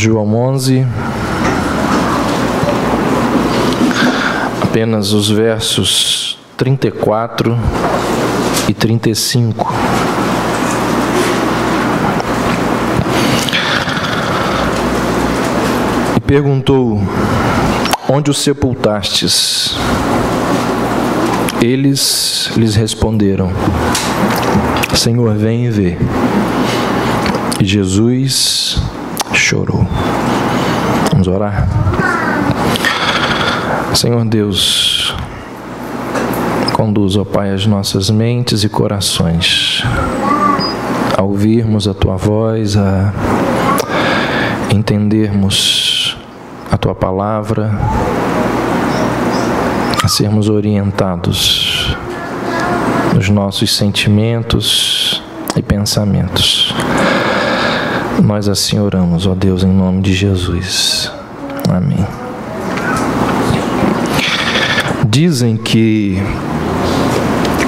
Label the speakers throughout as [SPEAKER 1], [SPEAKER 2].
[SPEAKER 1] João 11, apenas os versos 34 e 35. E perguntou: onde o sepultastes? Eles lhes responderam: Senhor, vem e vê. E Jesus chorou. Vamos orar. Senhor Deus, conduz, ó Pai, as nossas mentes e corações a ouvirmos a Tua voz, a entendermos a Tua palavra, a sermos orientados nos nossos sentimentos e pensamentos. Nós assim oramos, ó Deus, em nome de Jesus. Amém. Dizem que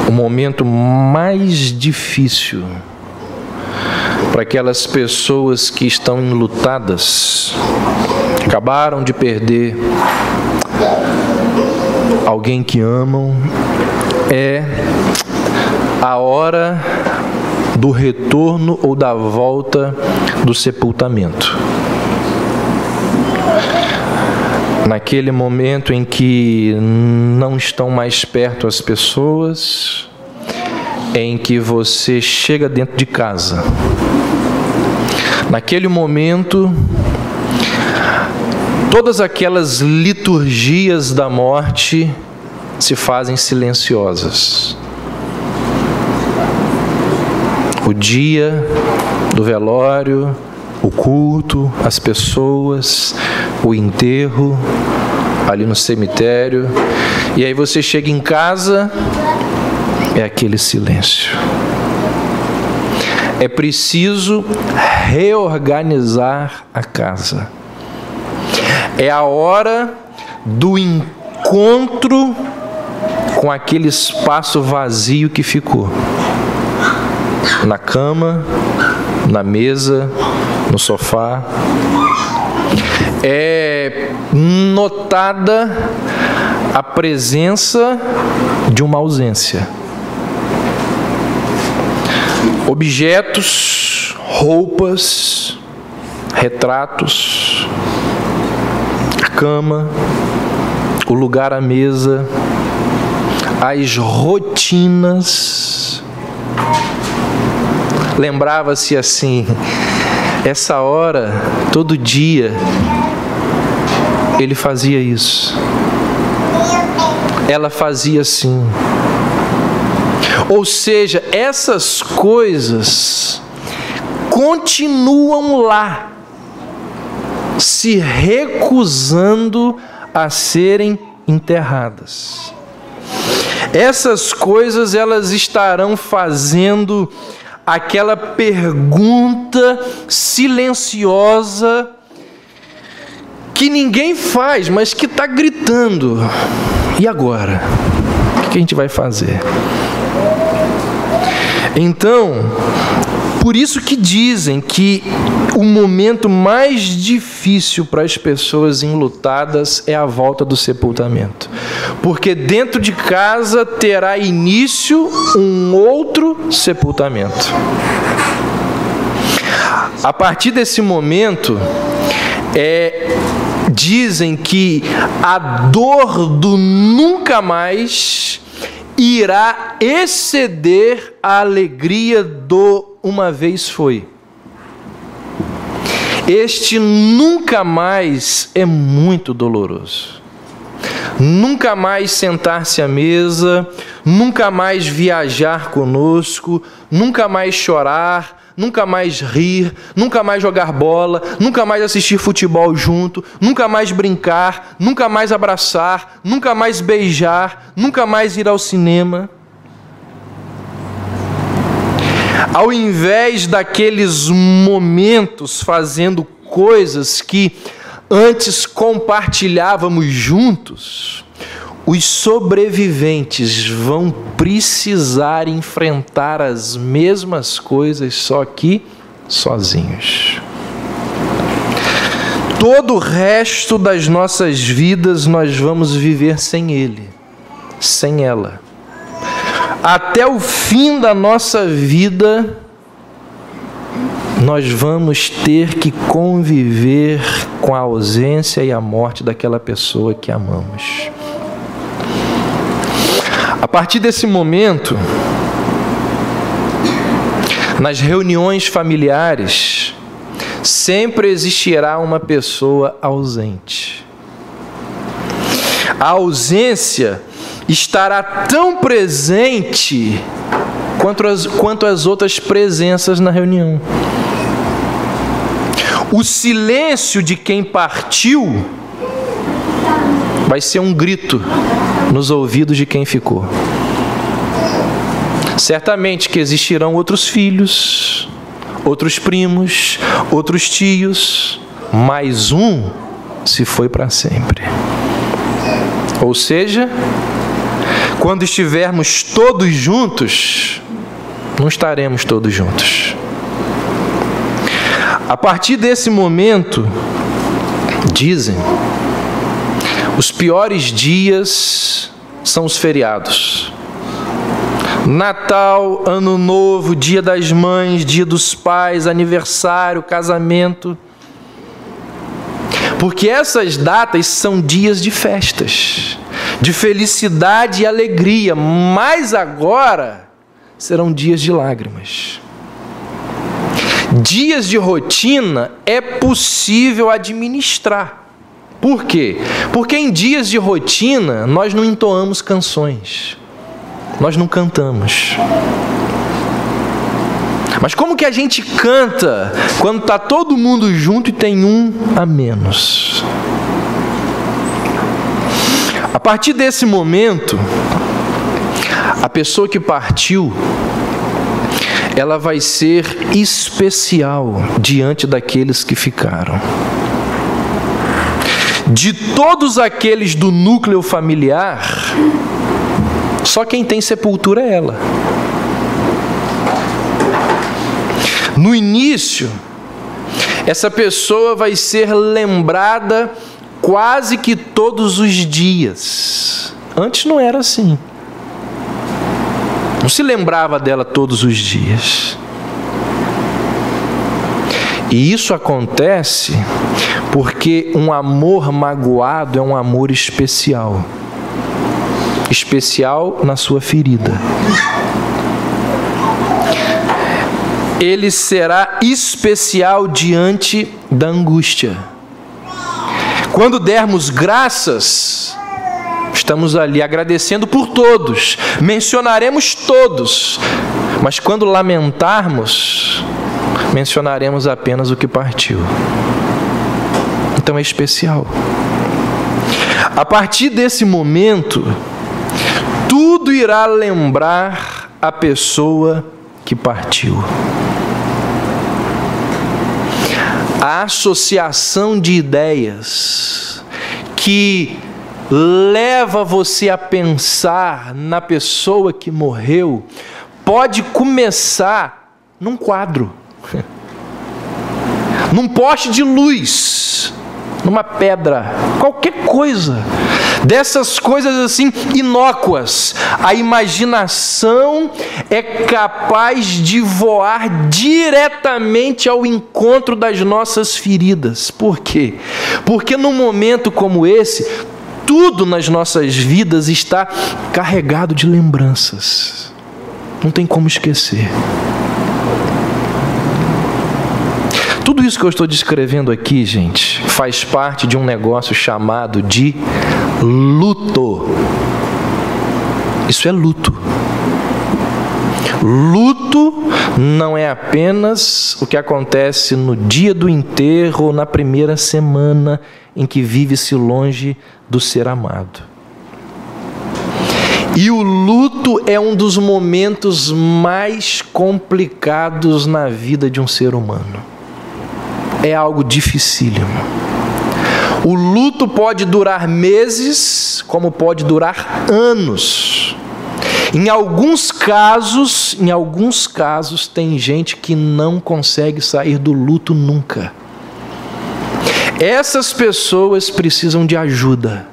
[SPEAKER 1] o momento mais difícil para aquelas pessoas que estão enlutadas, acabaram de perder alguém que amam, é a hora do retorno ou da volta do sepultamento. Naquele momento em que não estão mais perto as pessoas, em que você chega dentro de casa. Naquele momento, todas aquelas liturgias da morte se fazem silenciosas. O dia do velório, o culto, as pessoas, o enterro, ali no cemitério. E aí você chega em casa, é aquele silêncio. É preciso reorganizar a casa. É a hora do encontro com aquele espaço vazio que ficou. Na cama, na mesa, no sofá. É notada a presença de uma ausência. Objetos, roupas, retratos, a cama, o lugar à mesa, as rotinas. Lembrava-se assim, essa hora, todo dia, ele fazia isso. Ela fazia assim. Ou seja, essas coisas continuam lá, se recusando a serem enterradas. Essas coisas, elas estarão fazendo aquela pergunta silenciosa que ninguém faz, mas que está gritando. E agora? O que a gente vai fazer? Então, por isso que dizem que o momento mais difícil para as pessoas enlutadas é a volta do sepultamento. Porque dentro de casa terá início um outro sepultamento. A partir desse momento, dizem que a dor do nunca mais irá exceder a alegria do uma vez foi. Este nunca mais é muito doloroso. Nunca mais sentar-se à mesa, nunca mais viajar conosco, nunca mais chorar, nunca mais rir, nunca mais jogar bola, nunca mais assistir futebol junto, nunca mais brincar, nunca mais abraçar, nunca mais beijar, nunca mais ir ao cinema. Ao invés daqueles momentos fazendo coisas que antes compartilhávamos juntos, os sobreviventes vão precisar enfrentar as mesmas coisas, só que sozinhos. todo o resto das nossas vidas nós vamos viver sem Ele, sem ela. Até o fim da nossa vida, nós vamos ter que conviver com a ausência e a morte daquela pessoa que amamos. A partir desse momento, nas reuniões familiares, sempre existirá uma pessoa ausente. A ausência estará tão presente quanto as outras presenças na reunião. O silêncio de quem partiu vai ser um grito nos ouvidos de quem ficou. Certamente que existirão outros filhos, outros primos, outros tios, mas um se foi para sempre. Ou seja, quando estivermos todos juntos, não estaremos todos juntos. A partir desse momento, dizem, os piores dias são os feriados. Natal, Ano Novo, Dia das Mães, Dia dos Pais, aniversário, casamento. Porque essas datas são dias de festas, de felicidade e alegria, mas agora serão dias de lágrimas. Dias de rotina é possível administrar. Por quê? Porque em dias de rotina nós não entoamos canções, nós não cantamos. Mas como que a gente canta quando está todo mundo junto e tem um a menos? A partir desse momento, a pessoa que partiu, ela vai ser especial diante daqueles que ficaram. De todos aqueles do núcleo familiar, só quem tem sepultura é ela. No início, essa pessoa vai ser lembrada quase que todos os dias. Antes não era assim. Não se lembrava dela todos os dias. E isso acontece porque um amor magoado é um amor especial. Especial na sua ferida. Ele será especial diante da angústia. Quando dermos graças, estamos ali agradecendo por todos, mencionaremos todos, mas quando lamentarmos, mencionaremos apenas o que partiu. Então é especial. A partir desse momento, tudo irá lembrar a pessoa que partiu. A associação de ideias que leva você a pensar na pessoa que morreu pode começar num quadro, num poste de luz, numa pedra, qualquer coisa. Dessas coisas assim inócuas, a imaginação é capaz de voar diretamente ao encontro das nossas feridas. Por quê? Porque num momento como esse, tudo nas nossas vidas está carregado de lembranças. Não tem como esquecer. Tudo isso que eu estou descrevendo aqui, gente, faz parte de um negócio chamado de luto. Isso é luto. Luto não é apenas o que acontece no dia do enterro ou na primeira semana em que vive-se longe do ser amado. E o luto é um dos momentos mais complicados na vida de um ser humano. É algo dificílimo. O luto pode durar meses, como pode durar anos. Em alguns casos, tem gente que não consegue sair do luto nunca. Essas pessoas precisam de ajuda.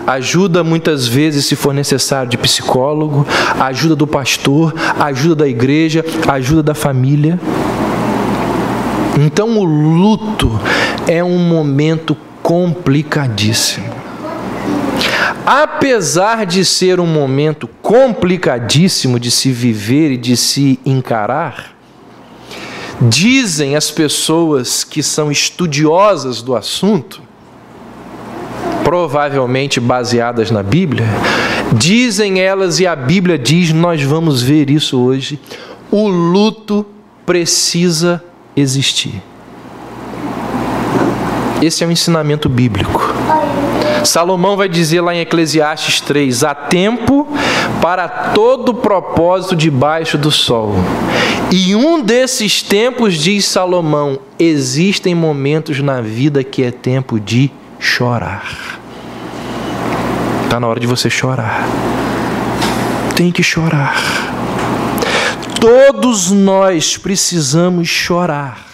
[SPEAKER 1] Ajuda muitas vezes, se for necessário, de psicólogo, ajuda do pastor, ajuda da igreja, ajuda da família. Então o luto é um momento complicadíssimo. Apesar de ser um momento complicadíssimo de se viver e de se encarar, dizem as pessoas que são estudiosas do assunto, provavelmente baseadas na Bíblia, dizem elas, e a Bíblia diz, nós vamos ver isso hoje, o luto precisa existir. Esse é um ensinamento bíblico. Salomão vai dizer lá em Eclesiastes 3, há tempo para todo propósito debaixo do sol. E um desses tempos, diz Salomão, existem momentos na vida que é tempo de chorar. Está na hora de você chorar. Tem que chorar. Todos nós precisamos chorar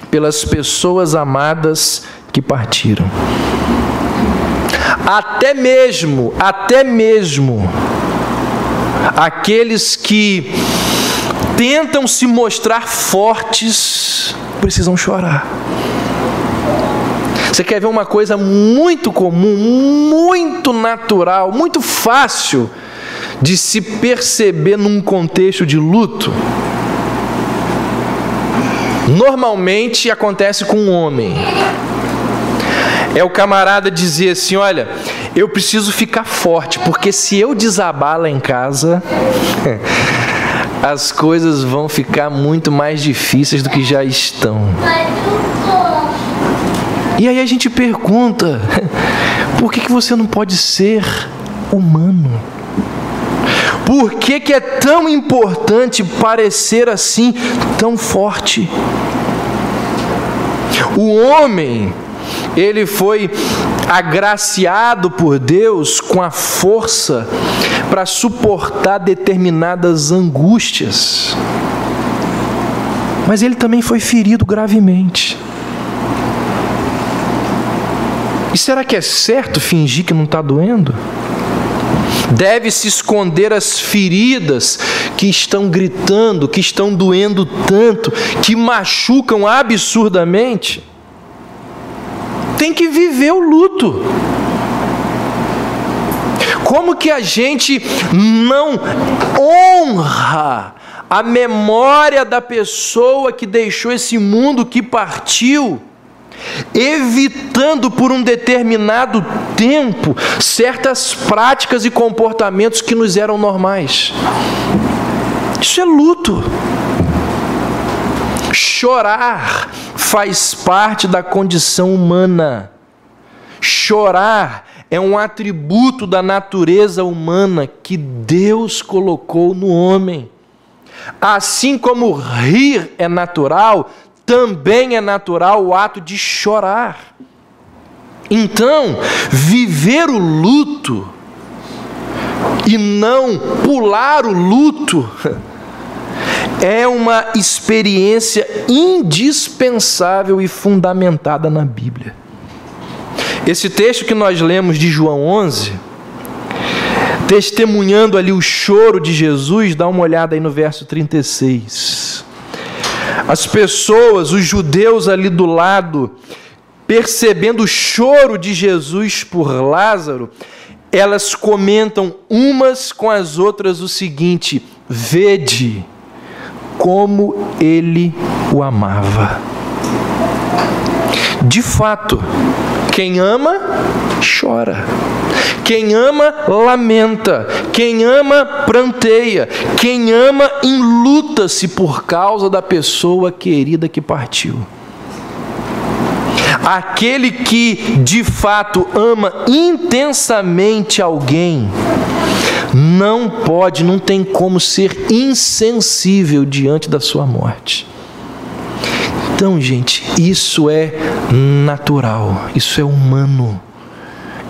[SPEAKER 1] pelas pessoas amadas que partiram. Até mesmo aqueles que tentam se mostrar fortes precisam chorar. Você quer ver uma coisa muito comum, muito natural, muito fácil de se perceber num contexto de luto? Normalmente acontece com um homem. É o camarada dizer assim, olha, eu preciso ficar forte, porque se eu desabar lá em casa, as coisas vão ficar muito mais difíceis do que já estão. E aí a gente pergunta, por que você não pode ser humano? Por que é tão importante parecer assim, tão forte? O homem, ele foi agraciado por Deus com a força para suportar determinadas angústias. Mas ele também foi ferido gravemente. E será que é certo fingir que não está doendo? Deve-se esconder as feridas que estão gritando, que estão doendo tanto, que machucam absurdamente. Tem que viver o luto. Como que a gente não honra a memória da pessoa que deixou esse mundo, que partiu, evitando por um determinado tempo certas práticas e comportamentos que nos eram normais? Isso é luto. Chorar faz parte da condição humana. Chorar é um atributo da natureza humana que Deus colocou no homem. Assim como rir é natural, também é natural o ato de chorar. Então, viver o luto e não pular o luto é uma experiência indispensável e fundamentada na Bíblia. Esse texto que nós lemos de João 11, testemunhando ali o choro de Jesus, dá uma olhada aí no verso 36. As pessoas, os judeus ali do lado, percebendo o choro de Jesus por Lázaro, elas comentam umas com as outras o seguinte: vede como ele o amava. De fato, quem ama, chora. Quem ama, lamenta. Quem ama, pranteia. Quem ama, enluta-se por causa da pessoa querida que partiu. Aquele que, de fato, ama intensamente alguém, não tem como ser insensível diante da sua morte. Então, gente, isso é natural, isso é humano,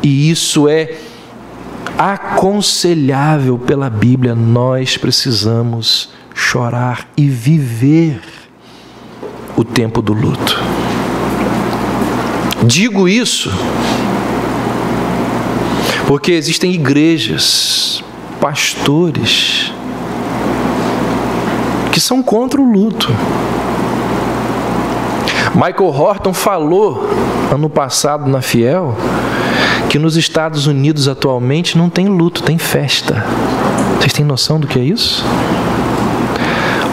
[SPEAKER 1] e isso é aconselhável pela Bíblia. Nós precisamos chorar e viver o tempo do luto. Digo isso porque existem igrejas, pastores, que são contra o luto. Michael Horton falou ano passado na Fiel que nos Estados Unidos atualmente não tem luto, tem festa. Vocês têm noção do que é isso?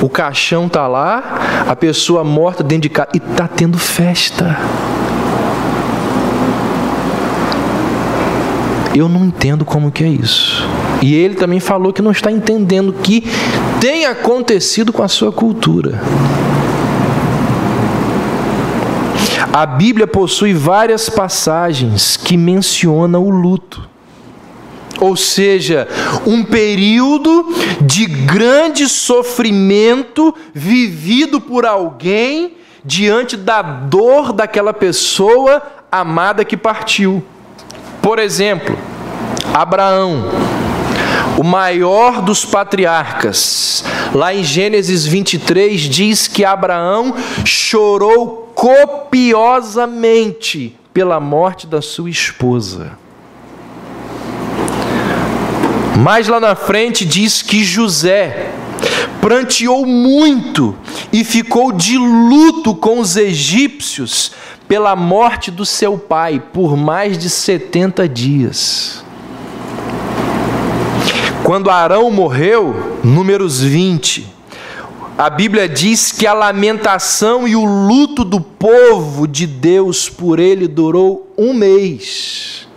[SPEAKER 1] O caixão está lá, a pessoa morta dentro de casa e está tendo festa. Eu não entendo como que é isso. E ele também falou que não está entendendo o que tem acontecido com a sua cultura. A Bíblia possui várias passagens que mencionam o luto. Ou seja, um período de grande sofrimento vivido por alguém diante da dor daquela pessoa amada que partiu. Por exemplo, Abraão, o maior dos patriarcas, lá em Gênesis 23, diz que Abraão chorou copiosamente pela morte da sua esposa. Mais lá na frente diz que José pranteou muito e ficou de luto com os egípcios pela morte do seu pai por mais de 70 dias. Quando Arão morreu, Números 20, a Bíblia diz que a lamentação e o luto do povo de Deus por ele durou 1 mês.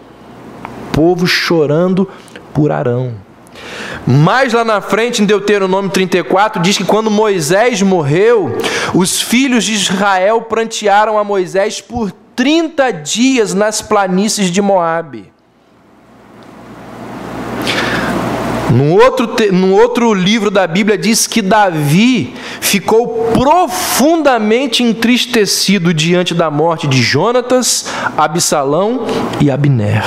[SPEAKER 1] O povo chorando por Arão. Mais lá na frente, em Deuteronômio 34, diz que quando Moisés morreu, os filhos de Israel prantearam a Moisés por 30 dias nas planícies de Moabe. Num outro livro da Bíblia diz que Davi ficou profundamente entristecido diante da morte de Jonatas, Absalão e Abner.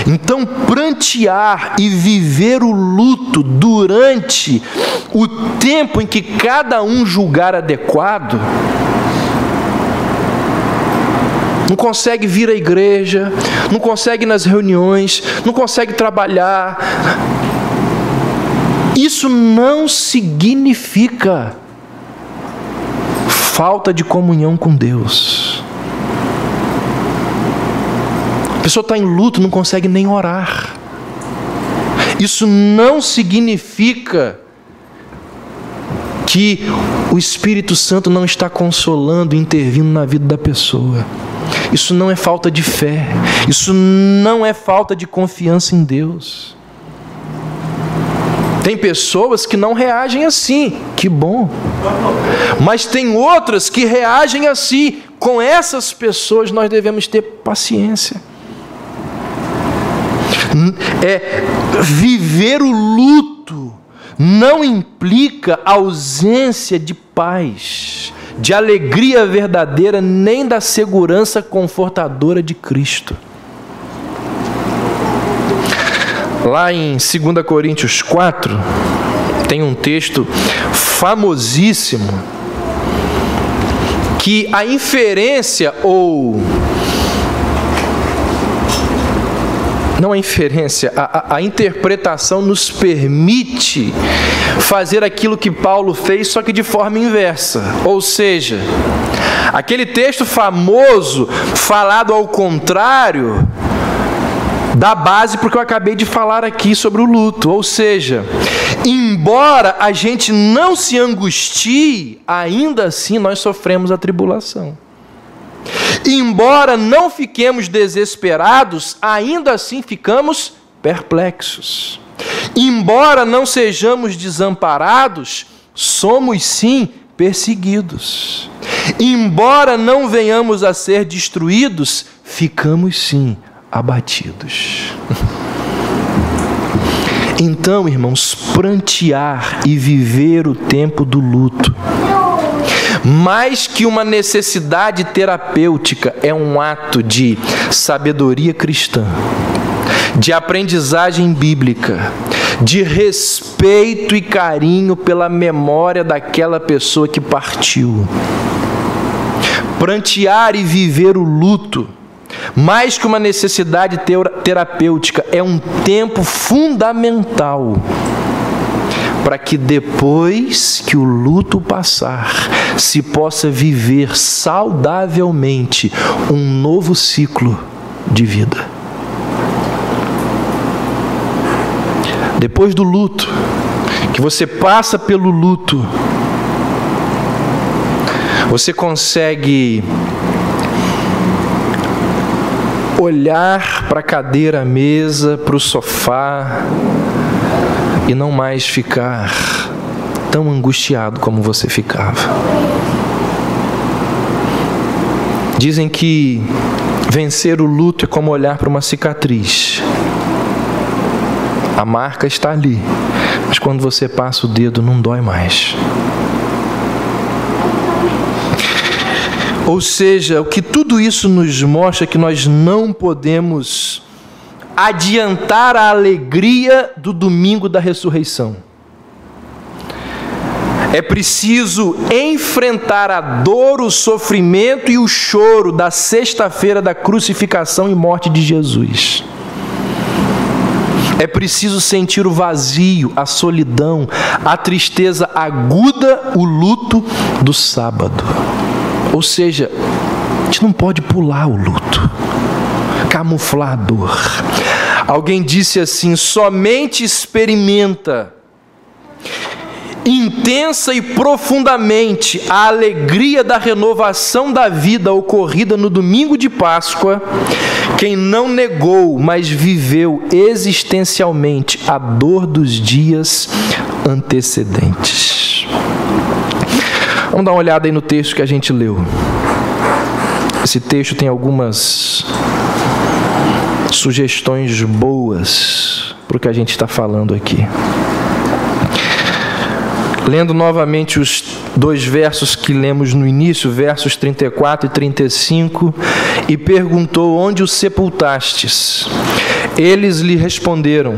[SPEAKER 1] Então, prantear e viver o luto durante o tempo em que cada um julgar adequado, não consegue vir à igreja, não consegue ir nas reuniões, não consegue trabalhar. Isso não significa falta de comunhão com Deus. A pessoa está em luto, não consegue nem orar. Isso não significa que o Espírito Santo não está consolando, intervindo na vida da pessoa. Isso não é falta de fé. Isso não é falta de confiança em Deus. Tem pessoas que não reagem assim, que bom. Mas tem outras que reagem assim. Com essas pessoas nós devemos ter paciência. Viver o luto não implica ausência de paz, de alegria verdadeira, nem da segurança confortadora de Cristo. Lá em 2 Coríntios 4, tem um texto famosíssimo que a inferência a interpretação nos permite fazer aquilo que Paulo fez, só que de forma inversa. Ou seja, aquele texto famoso, falado ao contrário, dá base para o que eu acabei de falar aqui sobre o luto. Ou seja, embora a gente não se angustie, ainda assim nós sofremos a tribulação. Embora não fiquemos desesperados, ainda assim ficamos perplexos. Embora não sejamos desamparados, somos sim perseguidos. Embora não venhamos a ser destruídos, ficamos sim abatidos. Então, irmãos, prantear e viver o tempo do luto, mais que uma necessidade terapêutica, é um ato de sabedoria cristã, de aprendizagem bíblica, de respeito e carinho pela memória daquela pessoa que partiu. Prantear e viver o luto, mais que uma necessidade terapêutica, é um tempo fundamental para que depois que o luto passar, se possa viver saudavelmente um novo ciclo de vida. Depois do luto, que você passa pelo luto, você consegue olhar para a cadeira, a mesa, para o sofá e não mais ficar tão angustiado como você ficava. Dizem que vencer o luto é como olhar para uma cicatriz. A marca está ali, mas quando você passa o dedo não dói mais. Ou seja, o que tudo isso nos mostra é que nós não podemos adiantar a alegria do domingo da ressurreição. É preciso enfrentar a dor, o sofrimento e o choro da sexta-feira da crucificação e morte de Jesus. É preciso sentir o vazio, a solidão, a tristeza aguda, o luto do sábado. Ou seja, a gente não pode pular o luto, camuflar a dor. Alguém disse assim: somente experimenta intensa e profundamente a alegria da renovação da vida ocorrida no domingo de Páscoa quem não negou, mas viveu existencialmente a dor dos dias antecedentes. Vamos dar uma olhada aí no texto que a gente leu. Esse texto tem algumas sugestões boas para o que a gente está falando aqui. Lendo novamente os dois versos que lemos no início, versos 34 e 35, e perguntou: onde o sepultastes? Eles lhe responderam: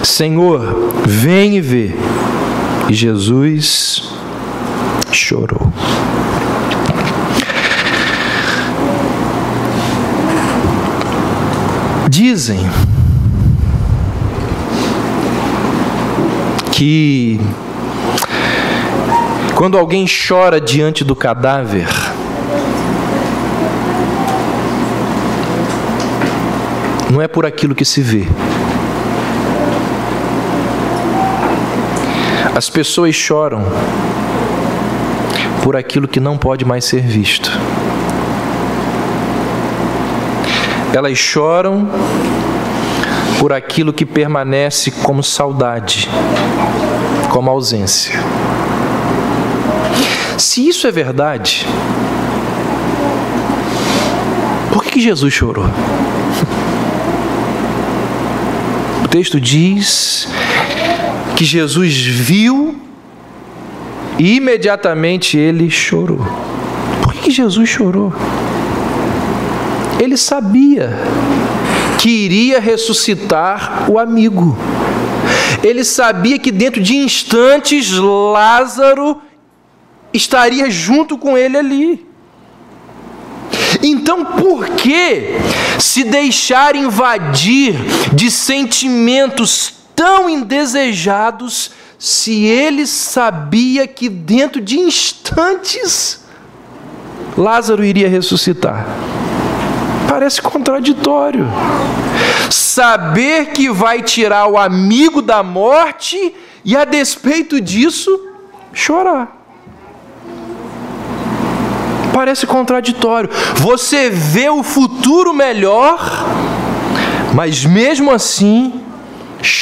[SPEAKER 1] Senhor, vem e vê. E Jesus chorou. Dizem que quando alguém chora diante do cadáver, não é por aquilo que se vê. As pessoas choram por aquilo que não pode mais ser visto. Elas choram por aquilo que permanece como saudade, como ausência. Se isso é verdade, por que Jesus chorou? O texto diz que Jesus viu e imediatamente ele chorou. Por que Jesus chorou? Ele sabia que iria ressuscitar o amigo. Ele sabia que dentro de instantes Lázaro estaria junto com ele ali. Então, por que se deixar invadir de sentimentos tão indesejados, se ele sabia que dentro de instantes Lázaro iria ressuscitar? Parece contraditório. Saber que vai tirar o amigo da morte e, a despeito disso, chorar. Parece contraditório. Você vê o futuro melhor, mas mesmo assim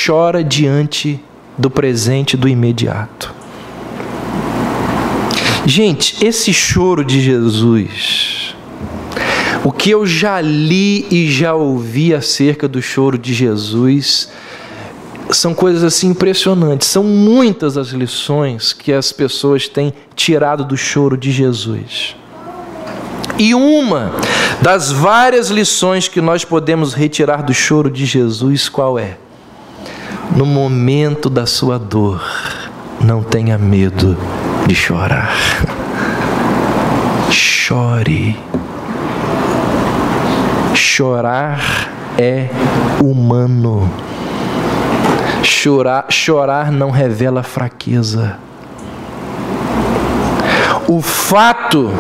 [SPEAKER 1] chora diante do presente, do imediato. Gente, esse choro de Jesus, o que eu já li e já ouvi acerca do choro de Jesus, são coisas assim impressionantes. São muitas as lições que as pessoas têm tirado do choro de Jesus. E uma das várias lições que nós podemos retirar do choro de Jesus, qual é? No momento da sua dor, não tenha medo de chorar. chore. Chorar é humano. Chorar não revela fraqueza. O fato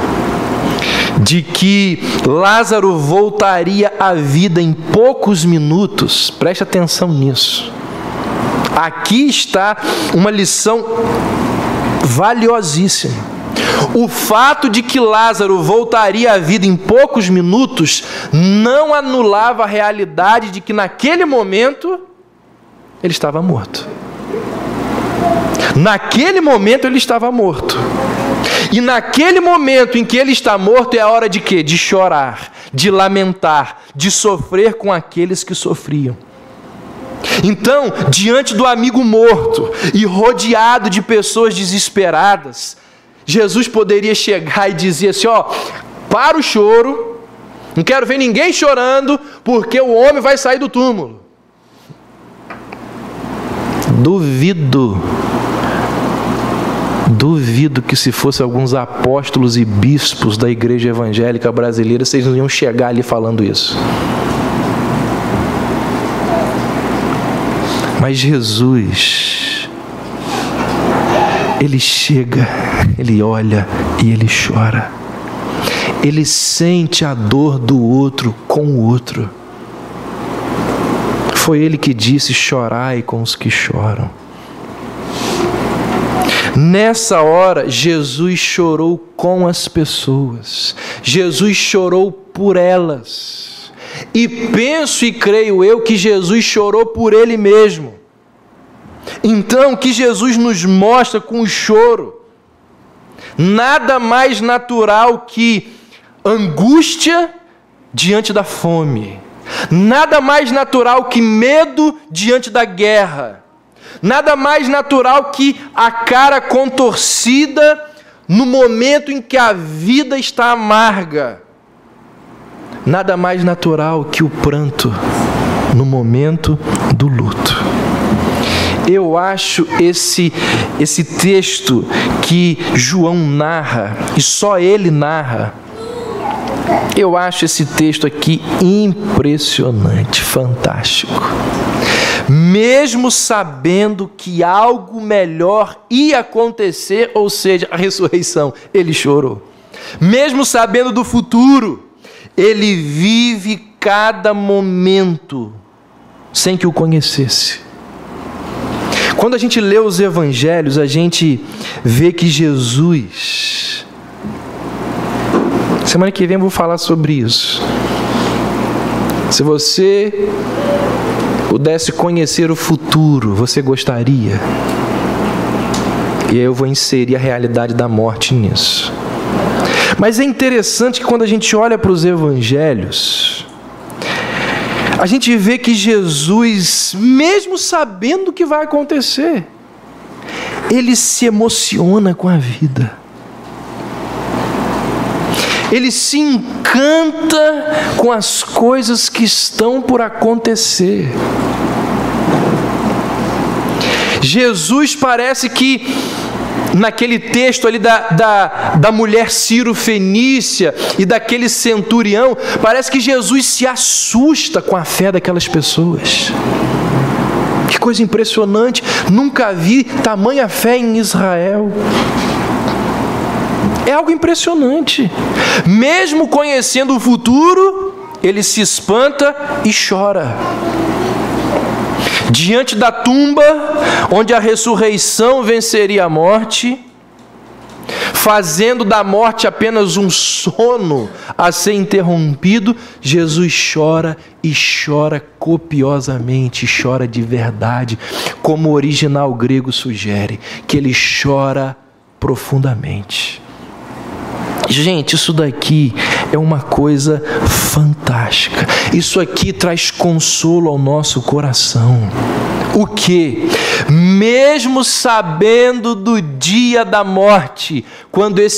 [SPEAKER 1] de que Lázaro voltaria à vida em poucos minutos, preste atenção nisso. Aqui está uma lição valiosíssima. O fato de que Lázaro voltaria à vida em poucos minutos não anulava a realidade de que naquele momento ele estava morto. Naquele momento ele estava morto. E naquele momento em que ele está morto é a hora de quê? De chorar, de lamentar, de sofrer com aqueles que sofriam. Então, diante do amigo morto e rodeado de pessoas desesperadas, Jesus poderia chegar e dizer assim, para o choro, não quero ver ninguém chorando, porque o homem vai sair do túmulo. Duvido que se fosse alguns apóstolos e bispos da igreja evangélica brasileira, vocês não iam chegar ali falando isso. Mas Jesus, Ele chega, Ele olha e Ele chora. Ele sente a dor do outro com o outro. Foi Ele que disse, chorai com os que choram. Nessa hora, Jesus chorou com as pessoas. Jesus chorou por elas. E penso e creio eu que Jesus chorou por Ele mesmo. Então, o que Jesus nos mostra com o choro? Nada mais natural que angústia diante da fome. Nada mais natural que medo diante da guerra. Nada mais natural que a cara contorcida no momento em que a vida está amarga. Nada mais natural que o pranto no momento do luto. Eu acho esse texto que João narra, e só ele narra, eu acho esse texto aqui impressionante, fantástico. Mesmo sabendo que algo melhor ia acontecer, ou seja, a ressurreição, ele chorou. Mesmo sabendo do futuro, ele vive cada momento sem que o conhecesse. Quando a gente lê os evangelhos, a gente vê que Jesus... Semana que vem eu vou falar sobre isso. Se você pudesse conhecer o futuro, você gostaria? E aí eu vou inserir a realidade da morte nisso. Mas é interessante que quando a gente olha para os evangelhos, a gente vê que Jesus, mesmo sabendo o que vai acontecer, ele se emociona com a vida. Ele se encanta com as coisas que estão por acontecer. Jesus parece que, naquele texto ali da mulher Ciro-fenícia e daquele centurião, parece que Jesus se assusta com a fé daquelas pessoas. Que coisa impressionante, nunca vi tamanha fé em Israel. É algo impressionante. Mesmo conhecendo o futuro, ele se espanta e chora. Diante da tumba, onde a ressurreição venceria a morte, fazendo da morte apenas um sono a ser interrompido, Jesus chora e chora copiosamente, chora de verdade, como o original grego sugere, que ele chora profundamente. Gente, isso daqui é uma coisa fantástica. Isso aqui traz consolo ao nosso coração. O quê? Mesmo sabendo do dia da morte, quando esse